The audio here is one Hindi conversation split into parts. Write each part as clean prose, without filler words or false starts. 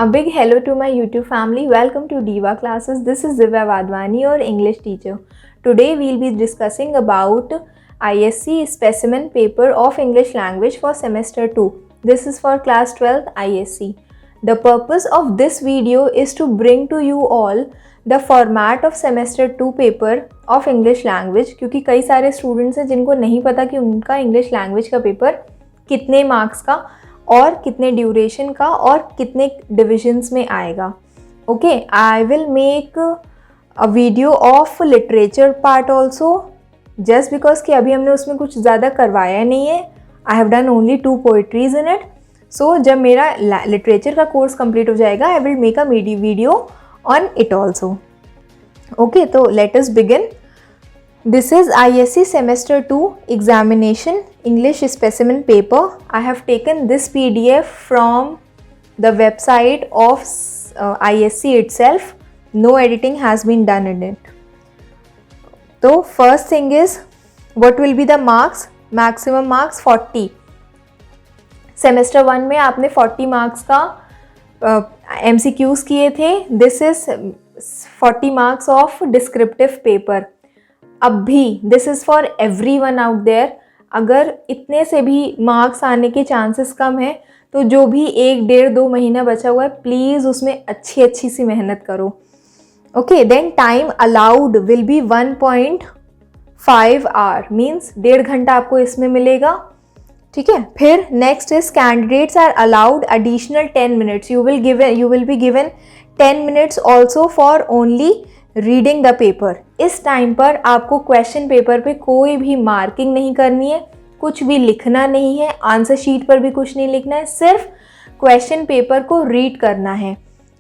A big hello to my YouTube family. Welcome to Diva Classes. This is Divya Vadwani, your English teacher. Today we'll be discussing about ISC specimen paper of English language for semester 2. This is for class 12th ISC. The purpose of this video is to bring to you all the format of semester 2 paper of English language, क्योंकि कई सारे स्टूडेंट्स हैं जिनको नहीं पता कि उनका इंग्लिश लैंग्वेज का पेपर कितने मार्क्स का और कितने ड्यूरेशन का और कितने डिविजन्स में आएगा. Okay, I will make a video of literature part also, just because कि अभी हमने उसमें कुछ ज़्यादा करवाया नहीं है. I have done only 2 poetries in it. So जब मेरा लिटरेचर का कोर्स कंप्लीट हो जाएगा, I will make a video on it also. Okay, तो let us begin. This is ISC Semester 2 Examination English Specimen Paper. I have taken this PDF from the website of ISC itself. No editing has been done in it. So first thing is, what will be the marks? Maximum marks 40. Semester 1 में आपने 40 marks का MCQs किए थे. This is 40 marks of descriptive paper. अब भी this is for everyone out there. अगर इतने से भी मार्क्स आने के चांसेस कम है तो जो भी 1-1.5-2 महीना बचा हुआ है, प्लीज़ उसमें अच्छी सी मेहनत करो. Okay, then time allowed will be 1.5 hour, means 1.5 घंटा आपको इसमें मिलेगा. ठीक है. फिर next is candidates are allowed additional 10 minutes. You will be given 10 minutes also for only reading the paper. इस टाइम पर आपको क्वेश्चन पेपर पे कोई भी मार्किंग नहीं करनी है, कुछ भी लिखना नहीं है, आंसर शीट पर भी कुछ नहीं लिखना है, सिर्फ क्वेश्चन पेपर को रीड करना है.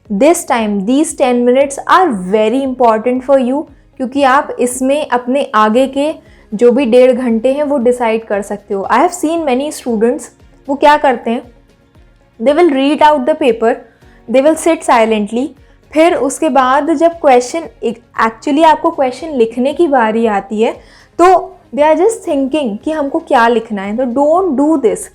This time these 10 minutes are very important for you, क्योंकि आप इसमें अपने आगे के जो भी 1.5 घंटे हैं वो डिसाइड कर सकते हो. I have seen many students, वो क्या करते हैं, they will read out the paper, they will sit silently. फिर उसके बाद जब क्वेश्चन एक्चुअली आपको क्वेश्चन लिखने की बारी आती है तो दे आर जस्ट थिंकिंग कि हमको क्या लिखना है. तो don't do this.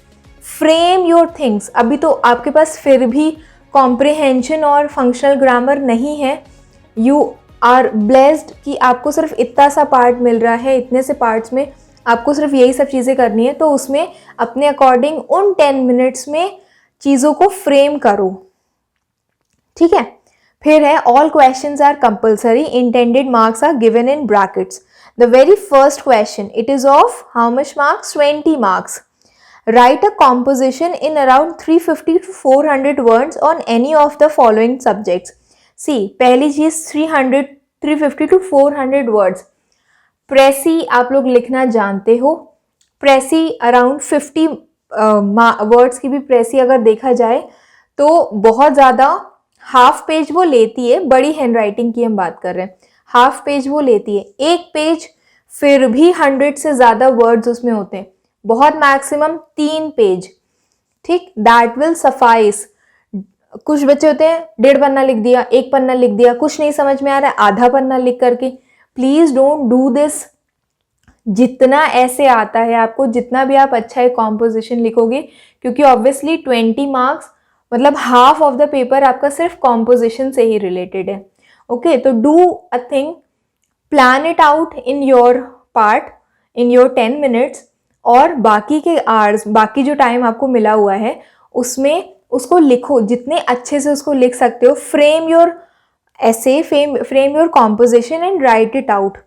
Frame your things. अभी तो आपके पास फिर भी कॉम्प्रिहेंशन और फंक्शनल ग्रामर नहीं है. यू आर ब्लेस्ड कि आपको सिर्फ इतना सा पार्ट मिल रहा है. इतने से पार्ट्स में आपको सिर्फ यही सब चीज़ें करनी है. तो उसमें अपने अकॉर्डिंग उन 10 मिनट्स में चीज़ों को फ्रेम करो. ठीक है. फिर है all questions are compulsory. Intended marks are given in brackets. The very first question, it is of how much marks? 20 marks. Write a composition in around 350 to 400 words on any of the following subjects. See, पहली चीज 350 to 400 वर्ड्स. प्रेसी आप लोग लिखना जानते हो. प्रेसी अराउंड 50 वर्ड्स की भी प्रेसी अगर देखा जाए तो बहुत ज़्यादा, हाफ पेज वो लेती है. बड़ी हैंडराइटिंग की हम बात कर रहे हैं, हाफ पेज वो लेती है. एक पेज फिर भी 100 से ज़्यादा वर्ड्स उसमें होते हैं. बहुत मैक्सिमम 3 पेज. ठीक, दैट विल सफाइस. कुछ बच्चे होते हैं 1.5 पन्ना लिख दिया, 1 पन्ना लिख दिया, कुछ नहीं समझ में आ रहा है, आधा पन्ना लिख करके. Please don't do this. जितना ऐसे आता है आपको, जितना भी आप अच्छा एक कॉम्पोजिशन लिखोगे, क्योंकि ऑब्वियसली 20 मार्क्स मतलब हाफ ऑफ द पेपर आपका सिर्फ कॉम्पोजिशन से ही रिलेटेड है. ओके, तो do a thing, plan it out in your part, in your 10 minutes. और बाकी के आवर्स, बाकी जो टाइम आपको मिला हुआ है उसमें उसको लिखो, जितने अच्छे से उसको लिख सकते हो. Frame your essay, frame your composition and write it out.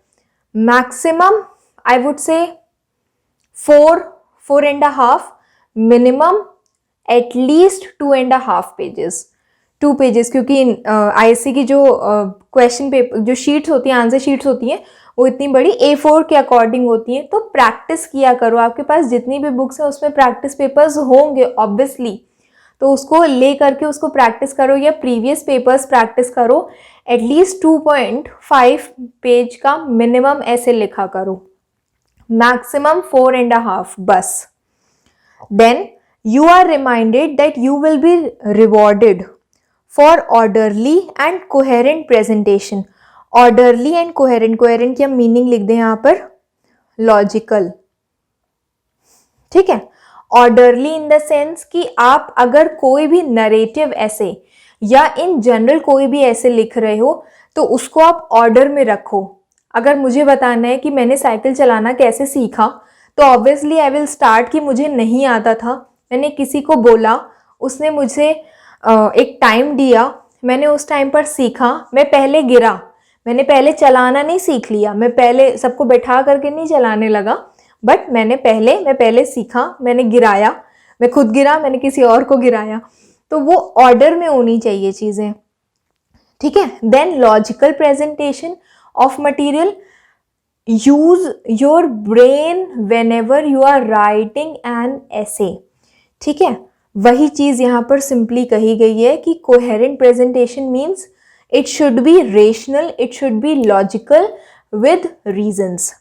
Maximum I would say 4.5, minimum at least 2.5 pages. 2 pages, क्योंकि ISC की जो क्वेश्चन पेपर, जो शीट्स होती हैं, आंसर शीट्स होती हैं, वो इतनी बड़ी A4 के अकॉर्डिंग होती हैं. तो प्रैक्टिस किया करो. आपके पास जितनी भी बुक्स हैं उसमें प्रैक्टिस पेपर्स होंगे ऑब्वियसली, तो उसको ले करके उसको प्रैक्टिस करो, या प्रीवियस पेपर्स प्रैक्टिस करो. एटलीस्ट 2.5 पेज का मिनिमम ऐसे लिखा करो. मैक्सिमम 4.5 बस. Then you are reminded that you will be rewarded for orderly and coherent presentation. Orderly and coherent की हम मीनिंग लिख दें यहाँ पर, लॉजिकल. ठीक है. ऑर्डरली इन द सेंस कि आप अगर कोई भी नरेटिव ऐसे या इन जनरल कोई भी ऐसे लिख रहे हो तो उसको आप ऑर्डर में रखो। अगर मुझे बताना है कि मैंने साइकिल चलाना कैसे सीखा, तो ऑब्वियसली आई विल स्टार्ट कि मुझे नहीं आता था, मैंने किसी को बोला, उसने मुझे एक टाइम दिया, मैंने उस टाइम पर सीखा, मैं पहले गिरा, मैंने पहले चलाना नहीं सीख लिया, मैं पहले सबको बैठा करके नहीं चलाने लगा, बट मैं पहले सीखा, मैंने गिराया, मैं खुद गिरा, मैंने किसी और को गिराया। तो वो ऑर्डर में होनी चाहिए चीज़ें, ठीक है। Then logical presentation of material, use your brain whenever you are writing an essay, ठीक है। वही चीज़ यहाँ पर सिंपली कही गई है कि coherent presentation means it should be rational, it should be logical with reasons.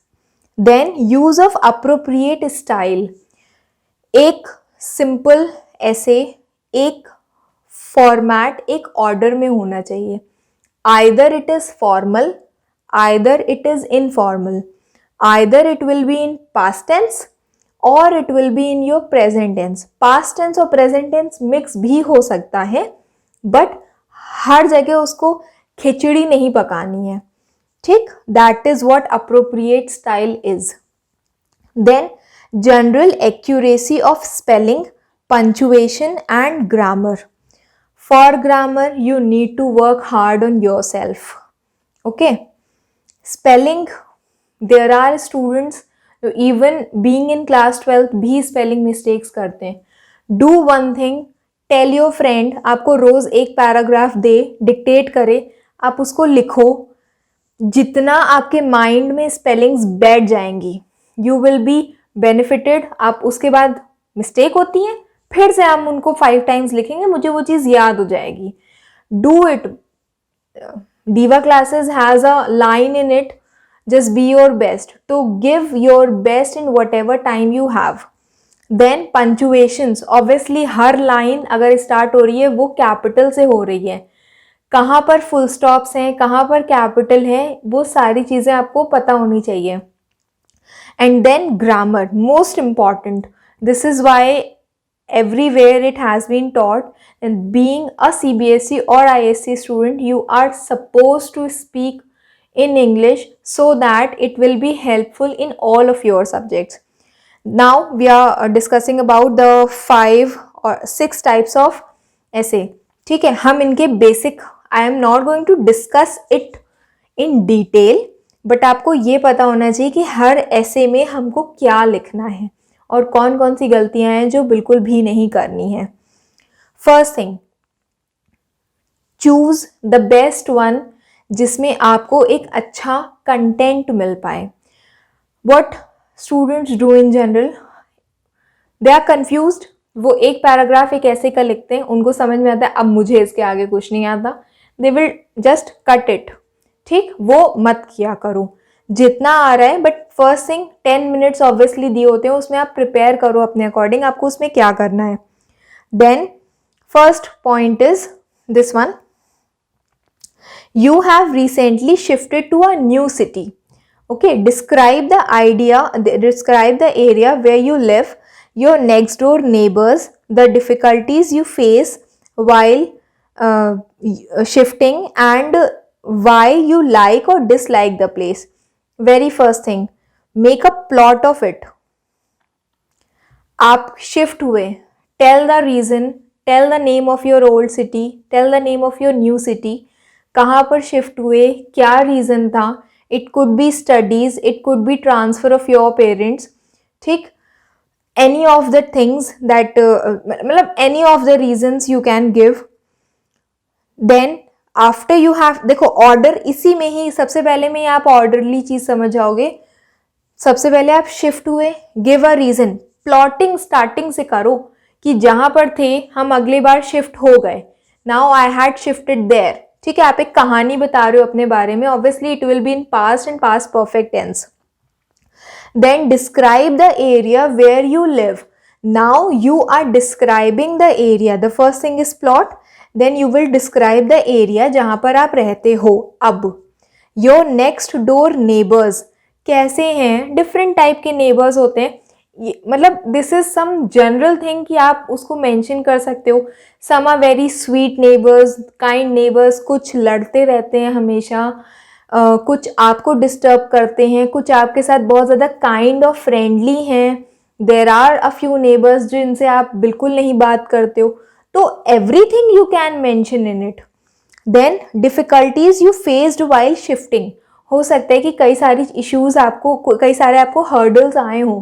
Then use of appropriate style, एक सिंपल ऐसे एक फॉर्मेट एक ऑर्डर में होना चाहिए। Either it is formal, either it is informal, either it will be in past tense और it will be in your present tense. Past tense और प्रेजेंट टेंस मिक्स भी हो सकता है, बट हर जगह उसको खिचड़ी नहीं पकानी है, ठीक। That is what appropriate style is. Then general accuracy of spelling, punctuation and grammar. For grammar you need to work hard on yourself, okay. Spelling, there are students even being in class 12th भी spelling mistakes करते हैं। Do one thing, tell your friend, आपको रोज एक पैराग्राफ दे, डिक्टेट करे, आप उसको लिखो, जितना आपके माइंड में स्पेलिंग्स बैठ जाएंगी यू विल बी बेनिफिटेड। आप उसके बाद मिस्टेक होती है, फिर से हम उनको 5 टाइम्स लिखेंगे, मुझे वो चीज़ याद हो जाएगी। Do it. Diva classes has a line in it, just be your best, to give your best in whatever time you have. Then punctuations, obviously her line अगर स्टार्ट हो रही है वो कैपिटल से हो रही है, कहाँ पर फुल स्टॉप्स हैं, कहाँ पर कैपिटल है, वो सारी चीज़ें आपको पता होनी चाहिए। And then grammar, most important, this is why everywhere it has been taught, and being a CBSE or ISC student you are supposed to speak in English so that it will be helpful in all of your subjects. Now we are discussing about the 5 or 6 types of essay, ठीक है। हम इनके basic, I am not going to discuss it in detail, but आपको ये पता होना चाहिए कि हर ऐसे में हमको क्या लिखना है और कौन कौन सी गलतियां हैं जो बिल्कुल भी नहीं करनी है। First thing, choose the best one जिसमें आपको एक अच्छा कंटेंट मिल पाए। What students do in general, they are confused, वो एक पैराग्राफ एक ऐसे का लिखते हैं, उनको समझ में आता है अब मुझे इसके आगे कुछ नहीं आता, they will just cut it, ठीक। वो मत किया करो, जितना आ रहा है, but first thing 10 minutes obviously दिए होते हैं, उसमें आप प्रिपेयर करो अपने अकॉर्डिंग, आपको उसमें क्या करना है। Then first point is this one, you have recently shifted to a new city, okay. Describe the idea, describe the area where you live, your next door neighbours, the difficulties you face while shifting, and why you like or dislike the place. Very first thing, make a plot of it. आप शिफ्ट हुए, tell the reason, tell the name of your old city, tell the name of your new city, कहाँ पर शिफ्ट हुए, क्या रीज़न था। It could be studies, it could be transfer of your parents, ठीक। Any of the things that, मतलब any of the reasons you can give. Then after you have, देखो ऑर्डर इसी में ही, सबसे पहले में ही आप ऑर्डरली चीज़ समझ जाओगे। सबसे पहले आप शिफ्ट हुए, give a reason, plotting starting से करो कि जहाँ पर थे हम अगली बार शिफ्ट हो गए, now I had shifted there, ठीक है। आप एक कहानी बता रहे हो अपने बारे में, obviously it will be in past and past perfect tense. Then describe the area where you live, now you are describing the area, the first thing is plot, then you will describe the area जहाँ पर आप रहते हो। अब योर नेक्स्ट डोर नेबर्स कैसे हैं, डिफरेंट टाइप के नेबर्स होते हैं, मतलब this is some general thing कि आप उसको मेंशन कर सकते हो. Some are very sweet neighbours, kind neighbours, कुछ लड़ते रहते हैं हमेशा, कुछ आपको डिस्टर्ब करते हैं, कुछ आपके साथ बहुत ज़्यादा काइंड और फ्रेंडली हैं. There are a few neighbours जिनसे आप बिल्कुल नहीं बात करते हो. तो everything you can mention in it. Then difficulties you faced while shifting. हो सकता है कि कई सारी इश्यूज आपको, कई सारे आपको हर्डल्स आए हों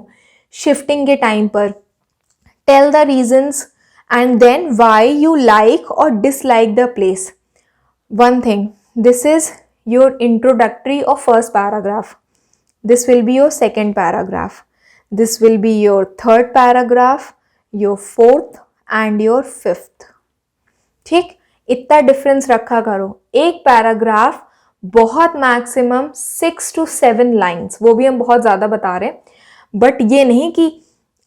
शिफ्टिंग के टाइम पर. Tell the reasons and then why you like और dislike the place. One thing, this is your introductory or first paragraph. This will be your second paragraph. This will be your third paragraph, your fourth and your fifth. ठीक, इतना डिफरेंस रखा करो. एक पैराग्राफ बहुत मैक्सिमम 6 to 7 लाइन्स, वो भी हम बहुत ज़्यादा बता रहे हैं, बट ये नहीं कि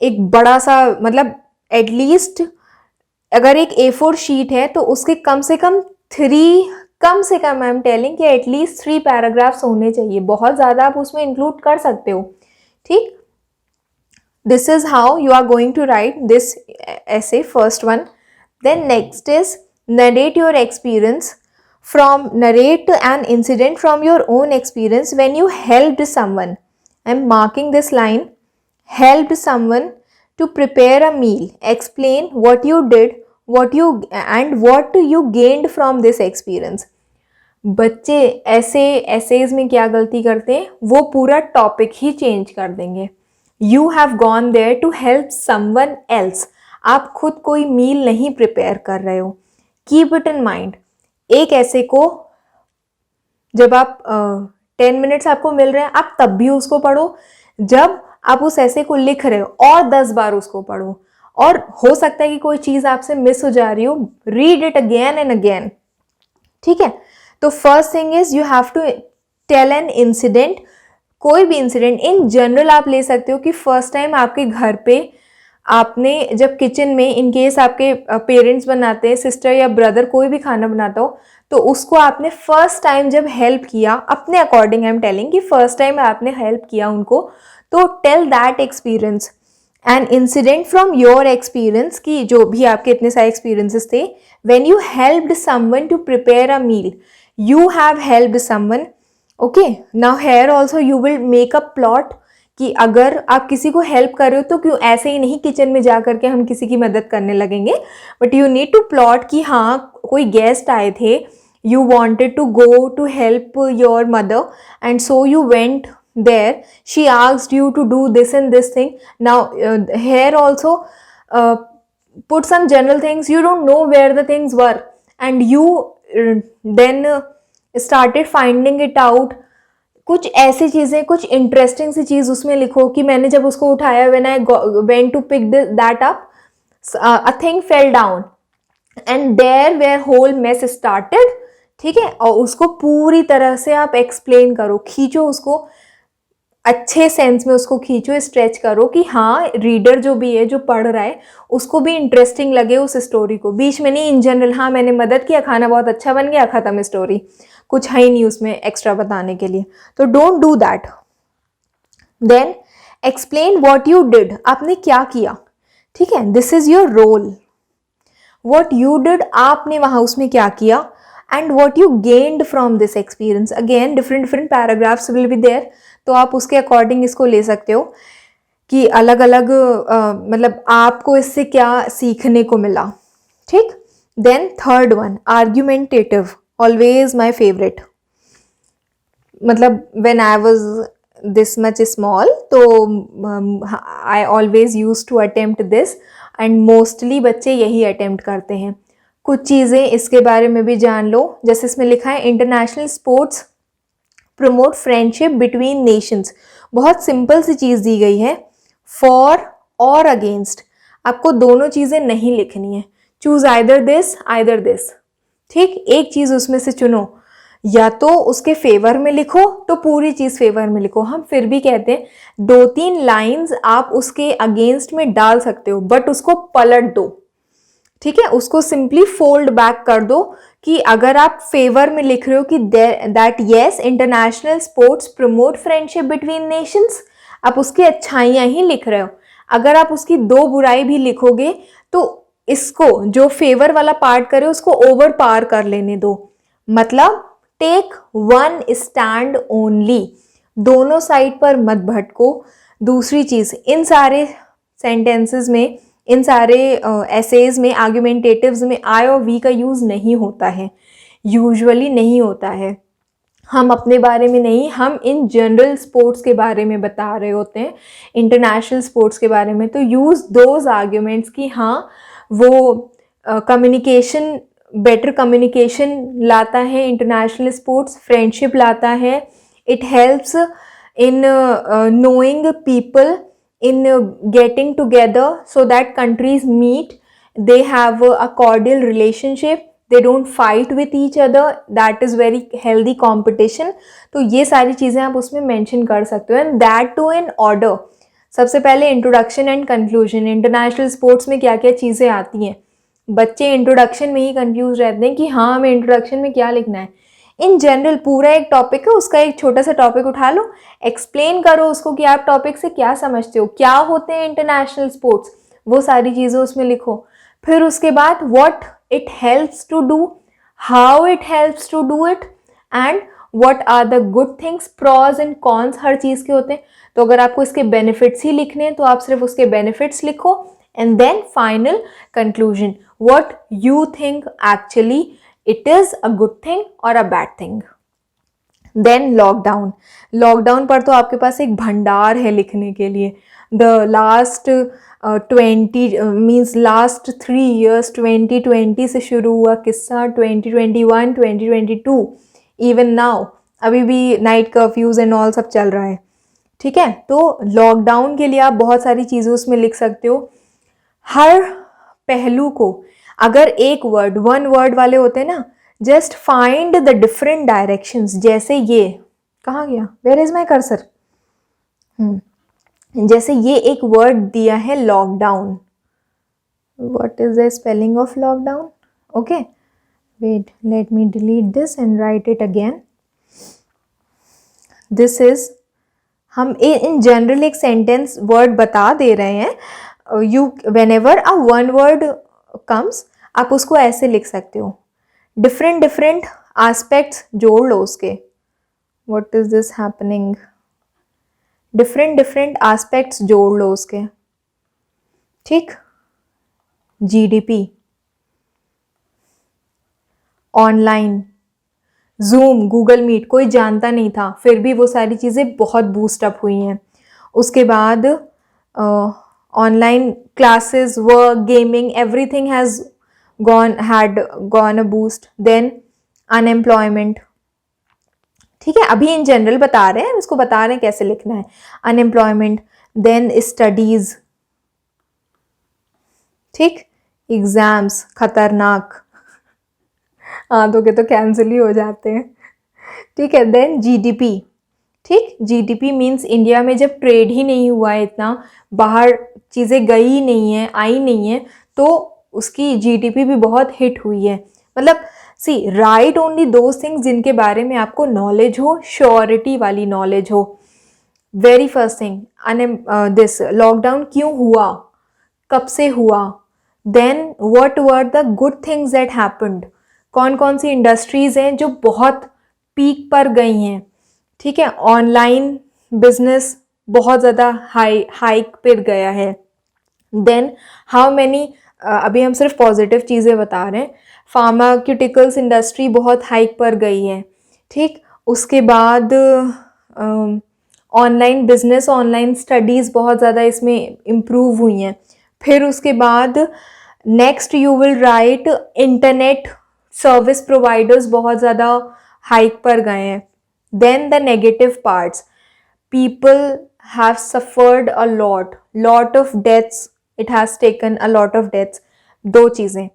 एक बड़ा सा, मतलब एटलीस्ट अगर एक A4 शीट है तो उसके कम से कम आई एम टेलिंग कि एटलीस्ट 3 पैराग्राफ्स होने चाहिए. बहुत ज़्यादा आप उसमें इंक्लूड कर सकते हो. ठीक, this is how you are going to write this essay, first one. Then next is narrate your experience. Narrate an incident from your own experience when you helped someone. I'm marking this line. Helped someone to prepare a meal. Explain what you did, what you gained from this experience. बच्चे ऐसे एसेज में क्या गलती करते हैं, वो पूरा टॉपिक ही चेंज कर देंगे. You have gone there to help someone else. आप खुद कोई मील नहीं प्रिपेयर कर रहे हो. Keep it in mind. एक ऐसे को जब आप 10 मिनट्स आपको मिल रहे हैं, आप तब भी उसको पढ़ो. जब आप उस ऐसे को लिख रहे हो और 10 बार उसको पढ़ो. और हो सकता है कि कोई चीज़ आपसे मिस हो जा रही हो, read it again and again. ठीक है. तो first thing is you have to tell an incident. कोई भी इंसिडेंट इन जनरल आप ले सकते हो कि फर्स्ट टाइम आपके घर पे आपने जब किचन में, इन केस आपके पेरेंट्स बनाते हैं, सिस्टर या ब्रदर कोई भी खाना बनाता हो, तो उसको आपने फर्स्ट टाइम जब हेल्प किया, अपने अकॉर्डिंग आई एम टेलिंग कि फर्स्ट टाइम आपने हेल्प किया उनको, तो tell that experience. An incident from your experience, कि जो भी आपके इतने सारे एक्सपीरियंसेस थे. When you helped someone to prepare a meal, you have helped someone. Okay, now here also you will make a plot कि अगर आप किसी को हेल्प कर रहे हो तो क्यों ऐसे ही नहीं किचन में जा करके हम किसी की मदद करने लगेंगे, but you need to plot कि हाँ कोई गेस्ट आए थे, you wanted to go to help your mother and so you went there, she asked you to do this and this thing. Now here also put some general things. You don't know where the things were and you then started finding it out. कुछ ऐसी चीज़ें, कुछ इंटरेस्टिंग सी चीज़ उसमें लिखो कि मैंने जब उसको उठाया, when I went to pick that up, a thing fell down and there where whole mess started. ठीक है. और उसको पूरी तरह से आप एक्सप्लेन करो, खींचो उसको, अच्छे सेंस में उसको खींचो, स्ट्रेच करो कि हाँ रीडर जो भी है, जो पढ़ रहा है, उसको भी इंटरेस्टिंग लगे उस स्टोरी को. बीच में नहीं, इन जनरल हाँ मैंने मदद किया, खाना बहुत अच्छा बन गया, ख़त्म स्टोरी, कुछ है ही नहीं उसमें एक्स्ट्रा बताने के लिए. तो don't do that. Then explain what you did. आपने क्या किया. ठीक है. This is your role. What you did, आपने वहाँ उसमें क्या किया, and what you gained from this experience. Again different paragraphs will be there, तो आप उसके अकॉर्डिंग इसको ले सकते हो कि अलग अलग मतलब आपको इससे क्या सीखने को मिला. ठीक. Then third one, argumentative, always my favourite. मतलब when I was this much small, तो I always use to attempt this and mostly बच्चे यही अटेम्प्ट करते हैं. कुछ चीज़ें इसके बारे में भी जान लो. जैसे इसमें लिखा है international sports promote friendship between Nations. बहुत सिंपल सी चीज़ दी गई है, फॉर और अगेंस्ट. आपको दोनों चीज़ें नहीं लिखनी है. Choose either this. ठीक. एक चीज़ उसमें से चुनो, या तो उसके फेवर में लिखो तो पूरी चीज़ फेवर में लिखो. हम फिर भी कहते हैं 2-3 लाइन्स आप उसके अगेंस्ट में डाल सकते हो, बट उसको पलट दो. ठीक है. उसको सिंपली फोल्ड बैक कर दो कि अगर आप फेवर में लिख रहे हो कि that yes international sports promote friendship between Nations, आप उसकी अच्छाइयाँ ही लिख रहे हो. अगर आप उसकी 2 बुराई भी लिखोगे तो इसको जो फेवर वाला पार्ट करे उसको ओवर पार कर लेने दो। मतलब टेक वन स्टैंड ओनली, दोनों साइड पर मत भटको। दूसरी चीज, इन सारे सेंटेंसेस में, इन सारे एसेज में, आर्ग्यूमेंटेटिव्स में आई और वी का यूज नहीं होता है, यूजुअली नहीं होता है। हम अपने बारे में नहीं, हम इन जनरल स्पोर्ट्स के बारे में बता रहे होते हैं, इंटरनेशनल स्पोर्ट्स के बारे में। तो यूज़ दोज आर्ग्यूमेंट्स कि हाँ वो कम्युनिकेशन, बेटर कम्युनिकेशन लाता है इंटरनेशनल स्पोर्ट्स, फ्रेंडशिप लाता है, it helps in knowing people, in getting together so that countries meet, they have a cordial relationship, they don't fight with each other, that is very healthy competition। तो ये सारी चीज़ें आप उसमें मेंशन कर सकते हो, and that too in order. सबसे पहले introduction and conclusion. International sports में क्या क्या चीज़ें आती हैं, बच्चे इंट्रोडक्शन में ही कंफ्यूज रहते हैं कि हाँ हमें इंट्रोडक्शन में क्या लिखना है। इन जनरल पूरा एक टॉपिक है, उसका एक छोटा सा टॉपिक उठा लो, एक्सप्लेन करो उसको कि आप टॉपिक से क्या समझते हो, क्या होते हैं इंटरनेशनल स्पोर्ट्स, वो सारी चीज़ें उसमें लिखो। फिर उसके बाद what it helps to do, how it helps to do it, and what are the good things, pros and cons हर चीज़ के होते हैं। तो अगर आपको इसके बेनिफिट्स ही लिखने हैं तो आप सिर्फ उसके बेनिफिट्स लिखो, and then final conclusion, what you think actually it is a good thing or a bad thing। then lockdown. Lockdown पर तो आपके पास एक भंडार है लिखने के लिए। the last 3 years, 2020 से शुरू हुआ किस्सा, 2021, 2022, even now अभी भी नाइट कर्फ्यूज एंड ऑल सब चल रहा है, ठीक है। तो लॉकडाउन के लिए आप बहुत सारी चीज़ें उसमें लिख सकते हो। हर पहलू को अगर एक वर्ड, 1 वर्ड वाले होते हैं ना, just find the different directions. जैसे ये कहाँ गया, वेयर इज माई कर्सर, जैसे ये एक वर्ड दिया है lockdown, what is the spelling of lockdown, okay wait let me delete this and write it again. This is, हम इन जनरल एक सेंटेंस वर्ड बता दे रहे हैं। You whenever a 1 word comes, आप उसको ऐसे लिख सकते हो, डिफरेंट डिफरेंट एस्पेक्ट्स जोड़ लो उसके। What is this happening, different different aspects जोड़ लो उसके, ठीक। GDP, online, Zoom, Google Meet कोई जानता नहीं था, फिर भी वो सारी चीज़ें बहुत बूस्टअप हुई हैं। उसके बाद online classes, work, gaming, everything has had gone a boost। then unemployment, ठीक है, अभी इन जनरल बता रहे हैं, इसको बता रहे हैं कैसे लिखना है। अनएम्प्लॉयमेंट, देन स्टडीज, ठीक, एग्जाम्स, खतरनाक, आधों के तो कैंसिल ही हो जाते हैं, ठीक है। देन जीडीपी, ठीक, जीडीपी मीन्स इंडिया में जब ट्रेड ही नहीं हुआ है इतना, बाहर चीज़ें गई ही नहीं है, आई नहीं है, तो उसकी जीडीपी भी बहुत हिट हुई है। मतलब सी राइट ओनली दोज थिंग्स जिनके बारे में आपको नॉलेज हो, श्योरिटी वाली नॉलेज हो। Very first thing, this lockdown क्यों हुआ, कब से हुआ, then what were the good things that happened, कौन कौन सी इंडस्ट्रीज हैं जो बहुत पीक पर गई हैं, ठीक है। ऑनलाइन बिजनेस बहुत ज़्यादा हाइक पर गया है। देन हाउ मैनी, अभी हम सिर्फ पॉजिटिव चीज़ें बता रहे हैं, फार्माक्यूटिकल्स इंडस्ट्री बहुत हाइक पर गई है, ठीक। उसके बाद ऑनलाइन बिजनेस, ऑनलाइन स्टडीज़ बहुत ज़्यादा इसमें इम्प्रूव हुई हैं। फिर उसके बाद next you will write internet service providers बहुत ज़्यादा हाइक पर गए हैं। Then the negative parts, people have suffered a lot of deaths, it has taken a lot of deaths. 2 चीज़ें,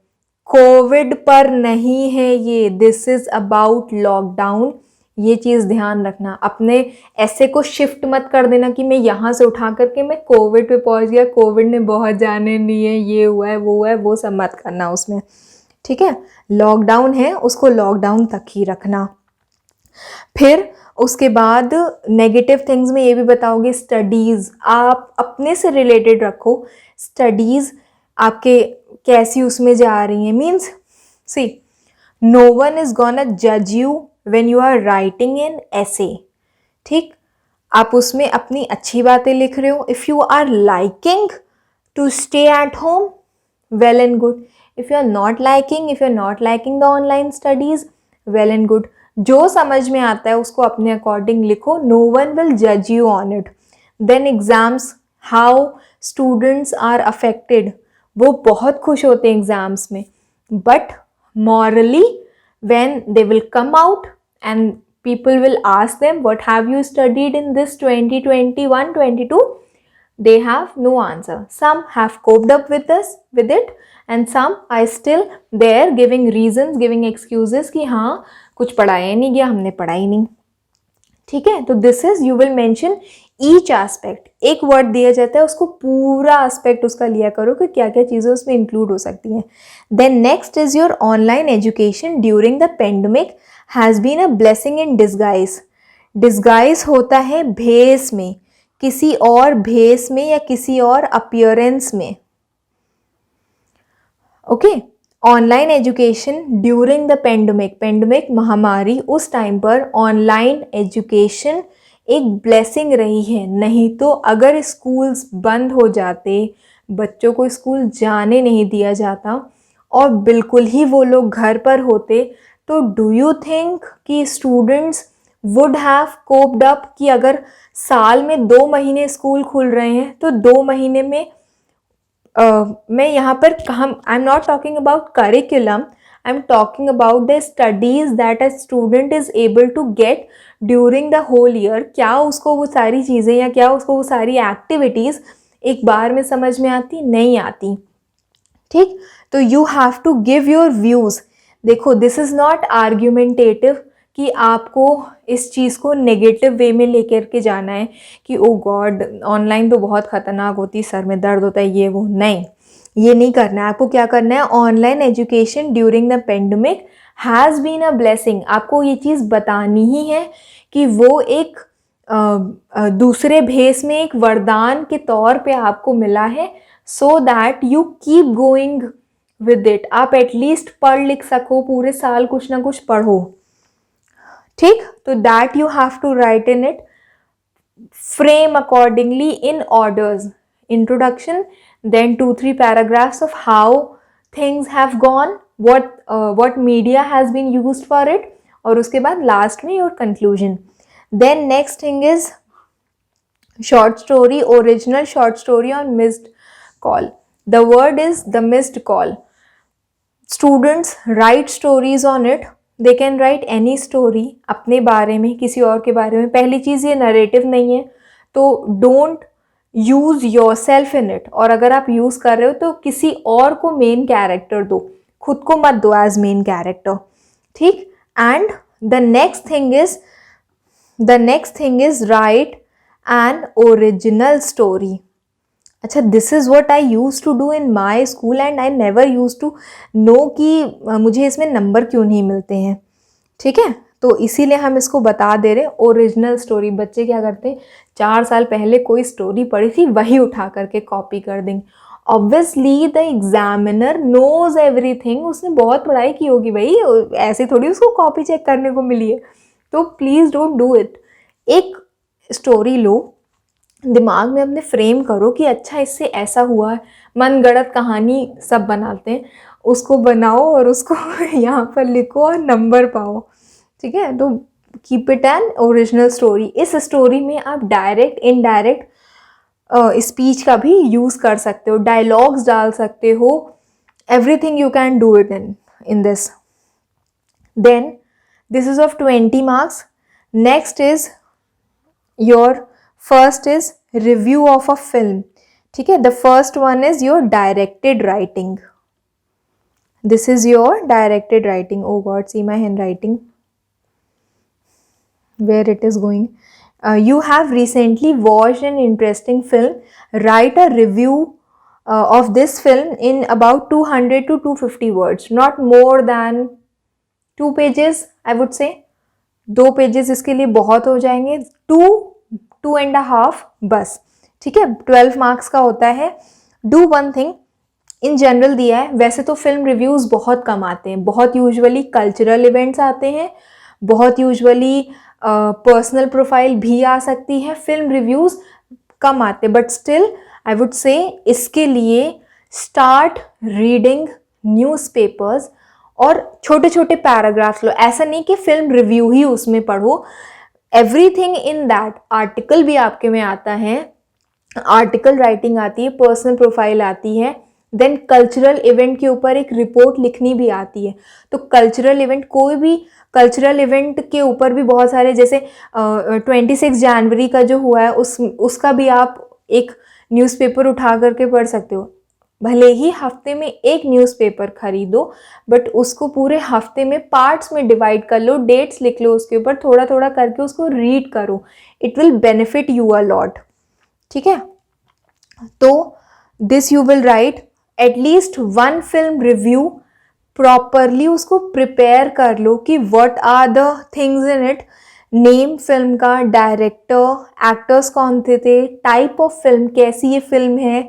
कोविड पर नहीं है ये, दिस इज़ अबाउट लॉकडाउन, ये चीज़ ध्यान रखना। अपने ऐसे को शिफ्ट मत कर देना कि मैं यहाँ से उठा करके मैं कोविड पे पहुँच गया, कोविड ने बहुत जाने लिए, ये हुआ है, वो सब मत करना उसमें, ठीक है। लॉकडाउन है, उसको लॉकडाउन तक ही रखना। फिर उसके बाद नेगेटिव थिंग्स में ये भी बताओगे स्टडीज़, आप अपने से रिलेटेड रखो, स्टडीज़ आपके कैसी उसमें जा रही हैं, means see no one is gonna जज you when you are writing an essay, ठीक, आप उसमें अपनी अच्छी बातें लिख रहे हो. If you are liking to stay at home, well and good. If you are not liking, if you are not liking the online studies, well and good. जो समझ में आता है उसको अपने अकॉर्डिंग लिखो. No one will judge you on it. Then exams, how students are affected. वो बहुत खुश होते हैं एग्जाम्स में, but morally when they will come out and people will ask them what have you studied in this 2021-22, they have no answer. Some have coped up with it and some are still there giving reasons, giving excuses कि हाँ कुछ पढ़ाया नहीं गया, हमने पढ़ा ही नहीं. ठीक है, तो this is you will mention each aspect. एक वर्ड दिया जाता है उसको पूरा एस्पेक्ट उसका लिया करो कि क्या क्या चीज़ें उसमें इंक्लूड हो सकती हैं. Then next is your online education during the pandemic has been a blessing in disguise. Disguise होता है भेस में, किसी और भेस में या किसी और अपीयरेंस में. Okay, online education during the pandemic महामारी, उस टाइम पर ऑनलाइन एजुकेशन एक ब्लेसिंग रही है. नहीं तो अगर स्कूल्स बंद हो जाते, बच्चों को स्कूल जाने नहीं दिया जाता और बिल्कुल ही वो लोग घर पर होते, तो डू यू थिंक कि students would have coped up? कि अगर साल में 2 महीने स्कूल खुल रहे हैं तो 2 महीने में मैं यहाँ पर I am not talking about curriculum, I am talking about the studies that a student is able to get during the whole year. क्या उसको वो सारी चीज़ें या क्या उसको वो सारी एक्टिविटीज़ एक बार में समझ में आती? नहीं आती. ठीक, तो you have to give your views. देखो, दिस इज़ नॉट आर्ग्यूमेंटेटिव कि आपको इस चीज़ को नेगेटिव वे में लेकर के जाना है कि ओ गॉड ऑनलाइन तो बहुत ख़तरनाक होती, सर में दर्द होता है, ये वो. नहीं, ये नहीं करना है. आपको क्या करना है, online education during the pandemic has been a blessing. आपको ये चीज़ बतानी ही है कि वो एक दूसरे भेस में एक वरदान के तौर पे आपको मिला है, so that you keep going with it. आप एटलीस्ट पढ़ लिख सको, पूरे साल कुछ ना कुछ पढ़ो. ठीक, तो that you have to write in it, frame accordingly in orders. Introduction, then 2-3 paragraphs of how things have gone, what media has been used for it, और उसके बाद लास्ट में your conclusion. Then next thing is short story, original short story on missed call. The word is the missed call. Students write stories on it. They can write any story अपने बारे में, किसी और के बारे में. पहली चीज़, ये नरेटिव नहीं है, तो don't use your self in it. और अगर आप यूज़ कर रहे हो तो किसी और को मेन कैरेक्टर दो, खुद को मत दो एज मेन कैरेक्टर. ठीक, and the next thing is write an original story. अच्छा, this is what I use to do in my school and I never use to know कि मुझे इसमें नंबर क्यों नहीं मिलते हैं. ठीक है, तो इसीलिए हम इसको बता दे रहे हैं ओरिजिनल स्टोरी. बच्चे क्या करते हैं, 4 साल पहले कोई स्टोरी पढ़ी थी वही उठा करके कॉपी कर देंगे. Obviously the examiner knows everything, उसने बहुत पढ़ाई की होगी भाई, ऐसे थोड़ी उसको कॉपी चेक करने को मिली है. तो प्लीज़ डोंट डू इट. एक स्टोरी लो, दिमाग में अपने फ्रेम करो कि अच्छा इससे ऐसा हुआ है. मनगढ़ंत कहानी सब बनाते हैं, उसको बनाओ और उसको यहाँ पर लिखो और नंबर पाओ. ठीक है, तो keep it N original story. इस स्टोरी में आप डायरेक्ट इनडायरेक्ट स्पीच का भी यूज़ कर सकते हो, डायलॉग्स डाल सकते हो, everything you can do it in this. Then this is of 20 marks. Next is your first is review of a film. ठीक है, the first one is your directed writing. This is your directed writing. Oh God, see my handwriting, where it is going. You have recently watched an interesting film. Write a review of this film in about 200 to 250 words, not more than 2 pages, I would say. 2 pages इसके लिए बहुत हो जाएंगे, 2.5 बस, ठीक है। 12 मार्क्स का होता है। Do one thing, in general दिया है, वैसे तो फिल्म रिव्यूज़ बहुत कम आते हैं, बहुत यूजुअली कल्चरल इवेंट्स आते हैं, बहुत यूजुअली पर्सनल प्रोफाइल भी आ सकती है, फिल्म रिव्यूज़ कम आते, but still I would say इसके लिए स्टार्ट रीडिंग न्यूज़पेपर्स और छोटे छोटे पैराग्राफ्स लो। ऐसा नहीं कि फिल्म रिव्यू ही उसमें पढ़ो, एवरीथिंग इन दैट, आर्टिकल भी आपके में आता है, आर्टिकल राइटिंग आती है, पर्सनल प्रोफाइल आती है, देन कल्चरल इवेंट के ऊपर एक रिपोर्ट लिखनी भी आती है। तो कल्चरल इवेंट, कोई भी कल्चरल इवेंट के ऊपर भी बहुत सारे, जैसे 26 जनवरी का जो हुआ है उसका भी आप एक न्यूज़पेपर उठा करके पढ़ सकते हो। भले ही हफ्ते में एक न्यूज़पेपर खरीदो, बट उसको पूरे हफ्ते में पार्ट्स में डिवाइड कर लो, डेट्स लिख लो उसके ऊपर, थोड़ा थोड़ा करके उसको रीड करो, it will benefit you a lot, ठीक है। तो this you will write at least 1 film review, properly उसको प्रिपेयर कर लो कि what are the things in it, name film का, डायरेक्टर, एक्टर्स कौन थे, टाइप ऑफ फिल्म, कैसी ये फिल्म है,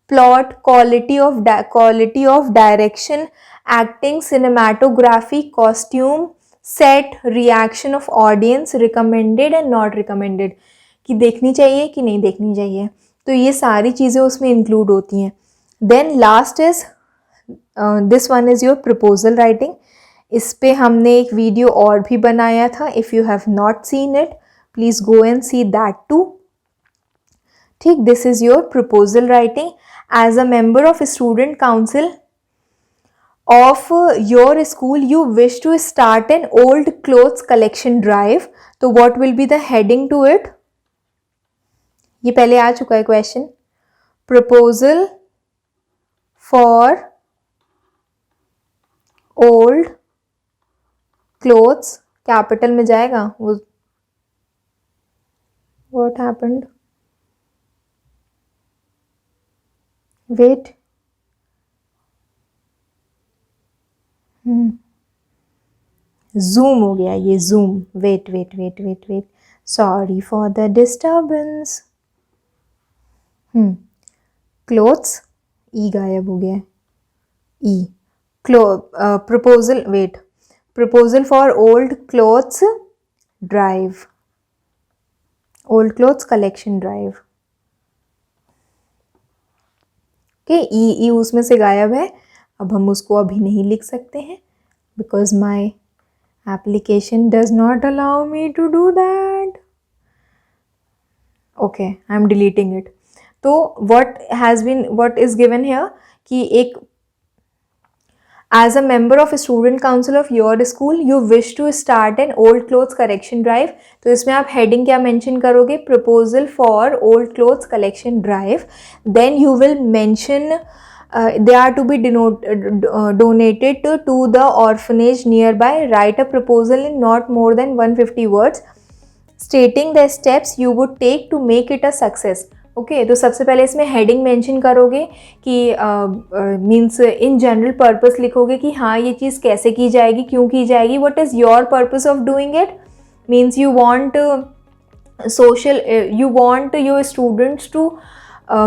plot, quality of direction, acting, cinematography, costume, set, reaction of audience, recommended and not recommended, कि देखनी चाहिए कि नहीं देखनी चाहिए। तो ये सारी चीज़ें उसमें इंक्लूड होती हैं। Then last is this one is your proposal writing. इस पे हमने एक वीडियो और भी बनाया था, if you have not seen it please go and see that too, ठीक। This is your proposal writing. As a member of student council of your school you wish to start an old clothes collection drive, तो what will be the heading to it? ये पहले आ चुका है question. Proposal for old clothes, capital में जाएगा वो, what happened, wait, जूम हो गया ये, zoom, wait wait wait wait wait, sorry for the disturbance. Clothes, ई गायब हो गया, ई, proposal, wait, proposal for old clothes drive, old clothes collection drive, okay. ई उसमें से गायब है, अब हम उसको अभी नहीं लिख सकते हैं because my application does not allow me to do that. Okay, I am deleting it. तो what is given here कि एक as a member of a student council of your school you wish to start an old clothes collection drive, तो इसमें आप heading क्या mention करोगे, proposal for old clothes collection drive, then you will mention they are to be donated to the orphanage nearby. Write a proposal in not more than 150 words stating the steps you would take to make it a success. Okay, तो सबसे पहले इसमें हेडिंग मेंशन करोगे कि मीन्स इन जनरल पर्पस लिखोगे कि हाँ ये चीज़ कैसे की जाएगी, क्यों की जाएगी, what is your purpose of doing it, means you want social, you want your students to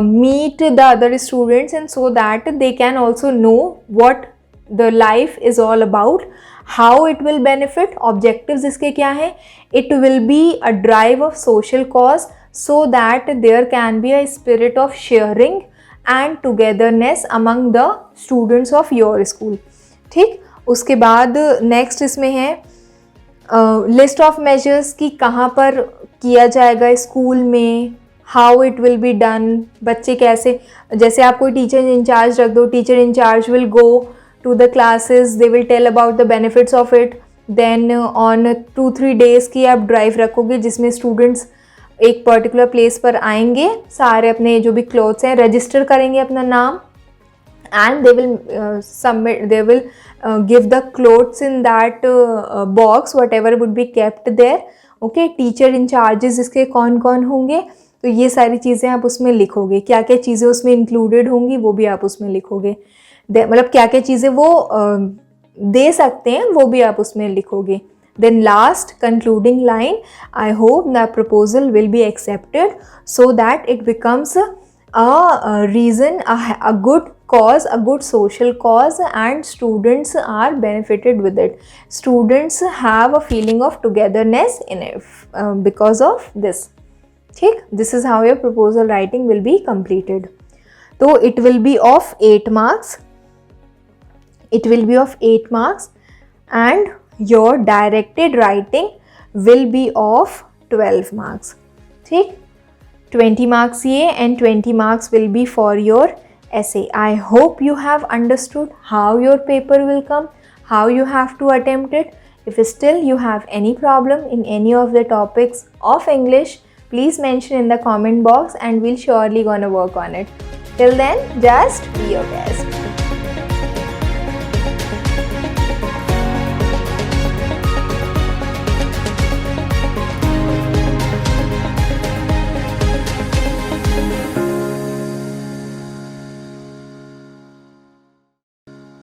meet the other students and so that they can also know what the life is all about, how it will benefit, objectives इसके क्या हैं, it will be a drive of social cause so that there can be a spirit of sharing and togetherness among the students of your school, ठीक। उसके बाद नेक्स्ट इसमें है लिस्ट ऑफ मेजर्स की कहाँ पर किया जाएगा स्कूल में, how it will be done, बच्चे कैसे, जैसे आप कोई टीचर इंचार्ज रख दो, teacher in charge will go to the classes, they will tell about the benefits of it, then on 2-3 days की आप ड्राइव रखोगे जिसमें स्टूडेंट्स एक पर्टिकुलर प्लेस पर आएंगे, सारे अपने जो भी क्लोथ्स हैं रजिस्टर करेंगे अपना नाम, and they will give the clothes in that box whatever would be kept there, okay। Teacher incharges इसके कौन कौन होंगे, तो ये सारी चीज़ें आप उसमें लिखोगे, क्या क्या चीज़ें उसमें इंक्लूडेड होंगी वो भी आप उसमें लिखोगे, मतलब क्या क्या चीज़ें वो दे सकते हैं वो भी आप उसमें लिखोगे, Then last concluding line, I hope the proposal will be accepted so that it becomes a reason, a good cause, a good social cause, and students are benefited with it. Students have a feeling of togetherness in it because of this. Okay, this is how your proposal writing will be completed. So it will be of 8 marks. It will be of 8 marks, and your directed writing will be of 12 marks. Okay, 20 marks ये and 20 marks will be for your essay. I hope you have understood how your paper will come, how you have to attempt it. If still you have any problem in any of the topics of English, please mention in the comment box and we'll surely gonna work on it. Till then, just be your best.